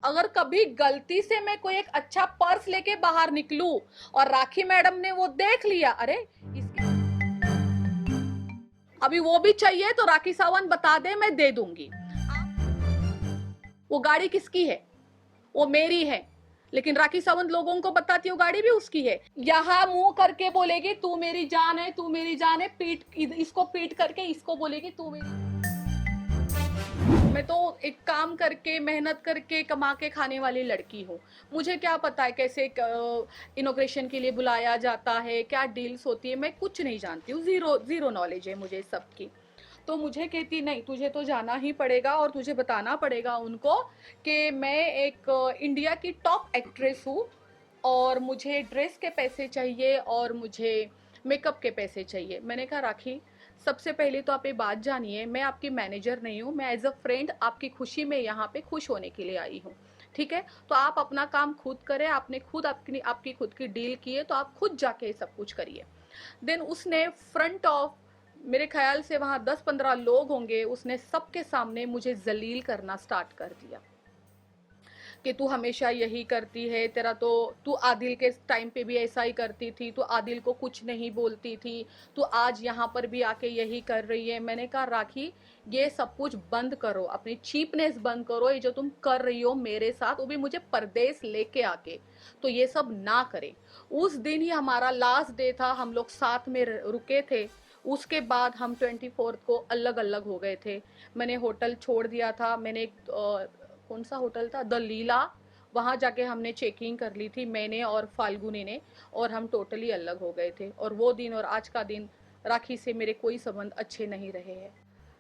अगर कभी गलती से मैं कोई एक अच्छा पर्स लेके बाहर निकलूं और राखी मैडम ने वो देख लिया, अरे इसके अभी वो भी चाहिए तो राखी सावंत बता दे, मैं दे दूंगी। वो गाड़ी किसकी है? वो मेरी है, लेकिन राखी सावंत लोगों को बताती है वो गाड़ी भी उसकी है। यहाँ मुंह करके बोलेगी तू मेरी जान है, तू मेरी जान है, पीट इसको पीट करके इसको बोलेगी तू मेरी। मैं तो एक काम करके मेहनत करके कमा के खाने वाली लड़की हूँ। मुझे क्या पता है कैसे इनॉग्रेशन के लिए बुलाया जाता है, क्या डील्स होती है, मैं कुछ नहीं जानती हूँ। जीरो जीरो नॉलेज है मुझे सबकी। तो मुझे कहती नहीं, तुझे तो जाना ही पड़ेगा और तुझे बताना पड़ेगा उनको कि मैं एक इंडिया की टॉप एक्ट्रेस हूँ और मुझे ड्रेस के पैसे चाहिए और मुझे मेकअप के पैसे चाहिए। मैंने कहा राखी, सबसे पहले तो आप ये बात जानिए, मैं आपकी मैनेजर नहीं हूँ, मैं एज अ फ्रेंड आपकी खुशी में यहाँ पे खुश होने के लिए आई हूँ। ठीक है, तो आप अपना काम खुद करें, आपने खुद आपकी खुद की डील की है तो आप खुद जाके सब कुछ करिए। देन उसने फ्रंट ऑफ, मेरे ख्याल से वहां 10-15 लोग होंगे, उसने सबके सामने मुझे जलील करना स्टार्ट कर दिया कि तू हमेशा यही करती है, तेरा तो, तू आदिल के टाइम पे भी ऐसा ही करती थी, तू आदिल को कुछ नहीं बोलती थी, तू आज यहाँ पर भी आके यही कर रही है। मैंने कहा राखी, ये सब कुछ बंद करो, अपनी चीपनेस बंद करो, ये जो तुम कर रही हो मेरे साथ, वो भी मुझे परदेश लेके आके, तो ये सब ना करे। उस दिन ही हमारा लास्ट डे था, हम लोग साथ में रुके थे। उसके बाद हम 24 को अलग अलग हो गए थे। मैंने होटल छोड़ दिया था, मैंने कौन सा होटल था, द लीला, वहां जाके हमने चेकिंग कर ली थी, मैंने और फाल्गुनी ने, और हम टोटली अलग हो गए थे। और वो दिन और आज का दिन राखी से मेरे कोई संबंध अच्छे नहीं रहे हैं।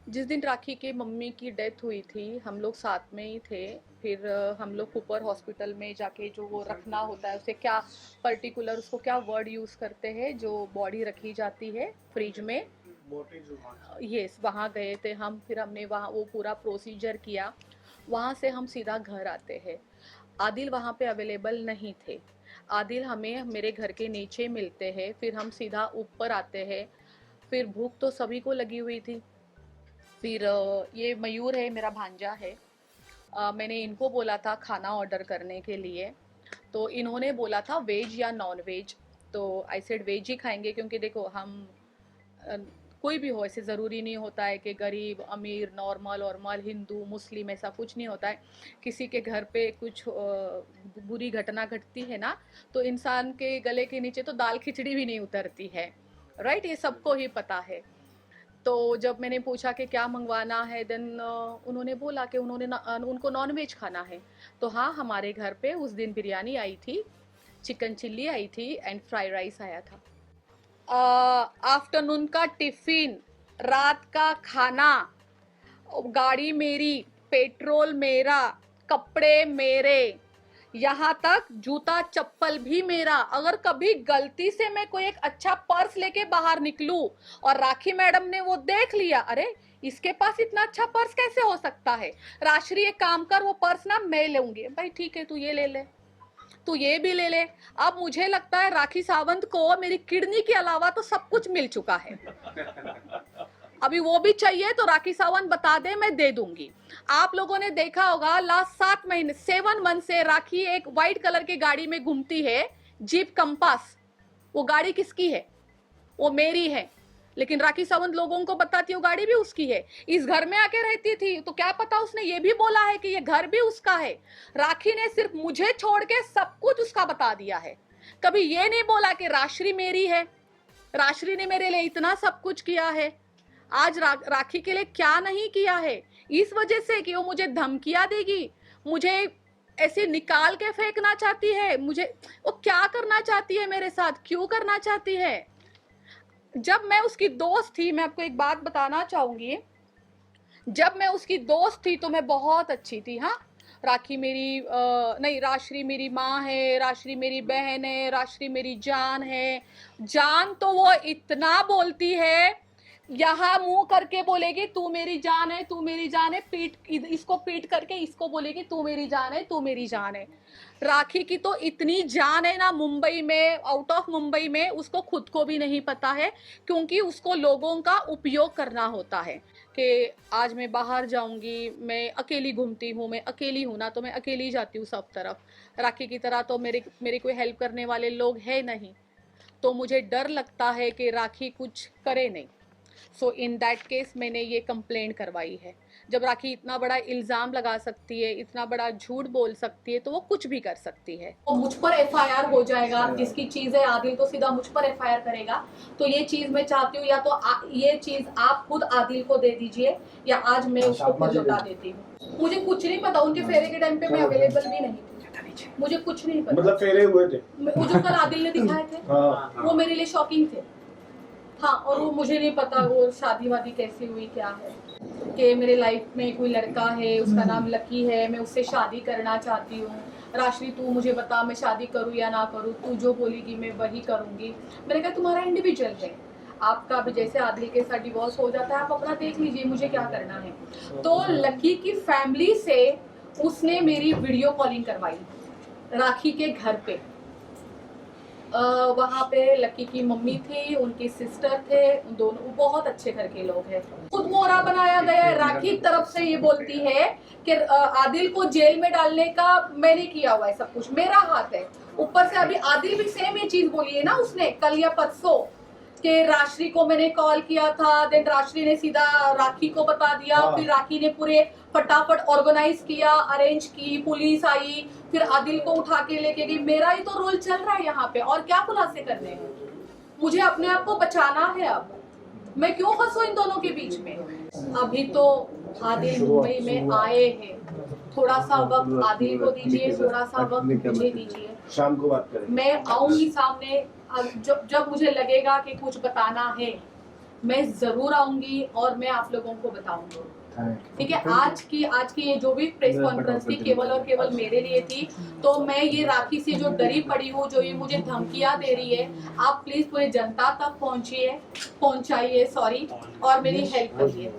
जिस दिन राखी के मम्मी की डेथ हुई थी हम लोग साथ में ही थे। फिर हम लोग ऊपर हॉस्पिटल में जाके जो वो रखना होता है, उसे क्या पर्टिकुलर, उसको क्या वर्ड यूज़ करते हैं, जो बॉडी रखी जाती है फ्रिज में, यस, वहाँ गए थे हम। फिर हमने वहाँ वो पूरा प्रोसीजर किया। वहाँ से हम सीधा घर आते हैं। आदिल वहाँ पे अवेलेबल नहीं थे। आदिल हमें मेरे घर के नीचे मिलते हैं, फिर हम सीधा ऊपर आते हैं। फिर भूख तो सभी को लगी हुई थी। फिर ये मयूर है, मेरा भांजा है, मैंने इनको बोला था खाना ऑर्डर करने के लिए, तो इन्होंने बोला था वेज या नॉन वेज। तो आई सेड वेज ही खाएंगे, क्योंकि देखो हम अ, कोई भी हो, ऐसे ज़रूरी नहीं होता है कि गरीब अमीर, नॉर्मल वॉर्मल, हिंदू मुस्लिम, ऐसा कुछ नहीं होता है। किसी के घर पे कुछ बुरी घटना घटती है ना, तो इंसान के गले के नीचे तो दाल खिचड़ी भी नहीं उतरती है, राइट, ये सबको ही पता है। तो जब मैंने पूछा कि क्या मंगवाना है, देन उन्होंने बोला कि उनको नॉन वेज खाना है। तो हाँ, हमारे घर पे उस दिन बिरयानी आई थी, चिकन चिल्ली आई थी एंड फ्राइड राइस आया था। आफ्टरनून का टिफिन, रात का खाना, गाड़ी मेरी, पेट्रोल मेरा, कपड़े मेरे, यहाँ तक जूता चप्पल भी मेरा। अगर कभी गलती से मैं कोई एक अच्छा पर्स लेके बाहर निकलूं और राखी मैडम ने वो देख लिया, अरे इसके पास इतना अच्छा पर्स कैसे हो सकता है, राश्री एक काम कर, वो पर्स ना मैं लूंगी। भाई ठीक है, तू ये ले ले, तू ये भी ले ले। अब मुझे लगता है राखी सावंत को मेरी किडनी के अलावा तो सब कुछ मिल चुका है। अभी वो भी चाहिए तो राखी सावंत बता दे, मैं दे दूंगी। आप लोगों ने देखा होगा लास्ट 7 महीने, 7 मंथ से राखी एक व्हाइट कलर की गाड़ी में घूमती है, जीप कंपास। वो गाड़ी किसकी है? वो मेरी है, लेकिन राखी सावंत लोगों को बताती है वो गाड़ी भी उसकी है। इस घर में आके रहती थी तो क्या पता उसने ये भी बोला है कि ये घर भी उसका है। राखी ने सिर्फ मुझे छोड़ के सब कुछ उसका बता दिया है। कभी ये नहीं बोला कि राश्री मेरी है, राश्री ने मेरे लिए इतना सब कुछ किया है। आज राखी के लिए क्या नहीं किया है, इस वजह से कि वो मुझे धमकियां देगी, मुझे ऐसे निकाल के फेंकना चाहती है, मुझे वो क्या करना चाहती है मेरे साथ, क्यों करना चाहती है। जब मैं उसकी दोस्त थी, मैं आपको एक बात बताना चाहूंगी, जब मैं उसकी दोस्त थी तो मैं बहुत अच्छी थी। हाँ, राखी मेरी नहीं, राश्री मेरी माँ है, राश्री मेरी बहन है, राश्री मेरी जान है। जान तो वो इतना बोलती है यहाँ मुंह करके बोलेगी तू मेरी जान है, तू मेरी जान है, इसको पीट करके इसको बोलेगी तू मेरी जान है, तू मेरी जान है। राखी की तो इतनी जान है ना मुंबई में, आउट ऑफ मुंबई में, उसको खुद को भी नहीं पता है, क्योंकि उसको लोगों का उपयोग करना होता है कि आज मैं बाहर जाऊंगी, मैं अकेली घूमती हूँ, मैं अकेली हूँ ना, तो मैं अकेली जाती हूँ सब तरफ। राखी की तरह तो मेरे कोई हेल्प करने वाले लोग है नहीं, तो मुझे डर लगता है कि राखी कुछ करे नहीं। सो इन दैट केस मैंने ये कंप्लेंट करवाई है। जब राखी इतना बड़ा इल्ज़ाम लगा सकती है, इतना बड़ा झूठ बोल सकती है, तो वो कुछ भी कर सकती है। तो मुझ पर एफआईआर हो जाएगा, जिसकी चीज़ है आदिल तो सीधा मुझ पर एफआईआर करेगा। तो ये चीज़ मैं चाहती हूँ, या तो ये चीज़ आप खुद आदिल को दे दीजिए, या आज मैं उसको खुद लौटा देती हूँ। मुझे कुछ नहीं पता, उनके फेरे के टाइम पे मैं अवेलेबल भी नहीं थी, मुझे कुछ नहीं पता। मतलब फेरे हुए थे वो जो कल आदिल ने दिखाए थे, वो मेरे लिए शॉकिंग थे। हाँ, और वो मुझे नहीं पता वो शादी वादी कैसी हुई, क्या है, कि मेरे लाइफ में कोई लड़का है, उसका नाम लकी है, मैं उससे शादी करना चाहती हूँ। राशि तू मुझे बता मैं शादी करूँ या ना करूँ, तू जो बोलेगी मैं वही करूँगी। मैंने कहा तुम्हारा इंडिविजुअल है, आपका भी जैसे आदिल के साथ डिवोर्स हो जाता है, आप अपना देख लीजिए, मुझे क्या करना है। तो लकी की फैमिली से उसने मेरी वीडियो कॉलिंग करवाई राखी के घर पे। वहाँ पे लकी की मम्मी थी, उनकी सिस्टर थे, दोनों बहुत अच्छे घर के लोग हैं। खुद मोहरा बनाया गया है। राखी तरफ से ये बोलती है कि आदिल को जेल में डालने का मैंने किया हुआ है, सब कुछ मेरा हाथ है। ऊपर से अभी आदिल भी सेम ये चीज बोली है ना उसने कल या परसों, कि राशि को मैंने कॉल किया था, देन राशि ने सीधा राखी को बता दिया, फिर राखी ने पूरे फटाफट ऑर्गेनाइज किया, अरेंज की, पुलिस आई, फिर आदिल को उठा के लेके गई। मेरा ही तो रोल चल रहा है यहाँ पे, और क्या खुलासे करने हैं? मुझे अपने आप को बचाना है। अब मैं क्यों फंसू इन दोनों के बीच में? अभी तो आदिल मुंबई में आए हैं, थोड़ा सा वक्त आदिल को दीजिए, थोड़ा सा वक्त मुझे दीजिए, शाम को बात करें। मैं आऊंगी सामने। जब मुझे लगेगा कि कुछ बताना है, मैं जरूर आऊंगी और मैं आप लोगों को बताऊंगी, ठीक है। आज की ये जो भी प्रेस कॉन्फ्रेंस थी केवल और केवल मेरे लिए थी। तो मैं ये राखी से जो डरी पड़ी हूँ, जो ये मुझे धमकियां दे रही है, आप प्लीज पूरे जनता तक पहुंचाइए, सॉरी, और मेरी हेल्प करिए।